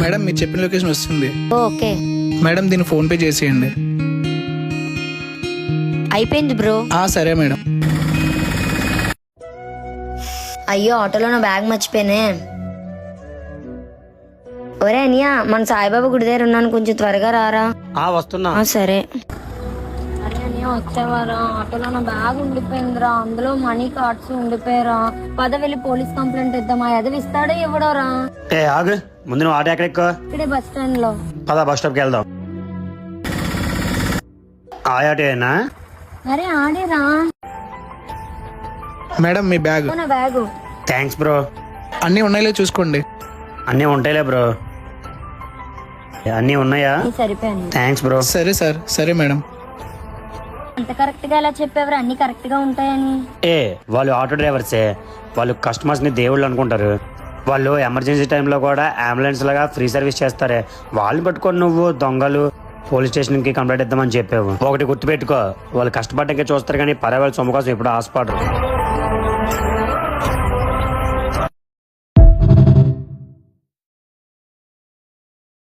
Madam మీరు చెప్పిన location వస్తుంది. ఓకే మేడం దీన్ని ఫోన్ పే చేసేయండి. అయిపోయింది బ్రో. సరే మేడం. అయ్యో ఆటోలో నా బ్యాగ్ మర్చిపోయానే. ఒరే అనియా, మన సాయిబాబా గుడి దగ్గర ఉన్నాను, కొంచెం త్వరగా రారా. వస్తున్నా. సరే. అరే అనియా వచ్చేవారా, ఆటోలో నా బ్యాగ్ ఉండిపోయిందిరా, అందులో మనీ కార్డ్స్ ఉండిపోయారా. పద వెళ్ళి పోలీస్ కంప్లైంట్ ఇద్దామా, ఎదవి ఇస్తాడో ఇవ్వడోరా. ఆగు, ముందు నువ్వు ఆటో ఎక్కడ ఎక్కువ? ఇక్కడే బస్ స్టాండ్ లో. పద బస్ స్టాప్కి వెళ్దాం. ఆ ఆటోనా? అరే ఆడేరా. మేడం మీ బ్యాగ్. నా బ్యాగు. Thanks bro. అన్నీ ఉన్నాయో చూసుకోండి. అన్నీ ఉంటాయిలే బ్రో. అన్నీ ఉన్నాయా? సరిపోయింది. Thanks bro. సరే సార్. సరే మేడం. అంత కరెక్ట్ గా ఎలా చెప్పేవారు, అన్ని కరెక్ట్ గా ఉంటాయని. వాళ్ళు ఆటో డ్రైవర్సే, వాళ్ళు కస్టమర్స్ ని దేవుళ్ళు అనుకుంటారు. వాళ్ళు ఎమర్జెన్సీ టైంలో కూడా అంబులెన్స్ లాగా ఫ్రీ సర్వీస్ చేస్తారే. వాళ్ళని పట్టుకొని నువ్వు దొంగలు పోలీస్ స్టేషన్ కి కంప్లైంట్ ఇద్దామని చెప్పావు. ఒకటి గుర్తుపెట్టుకో, వాళ్ళు కష్టపడ్డాకే చూస్తారు కానీ పరే వాళ్ళ సొమ్ము కోసం ఎప్పుడు ఆశపడరు.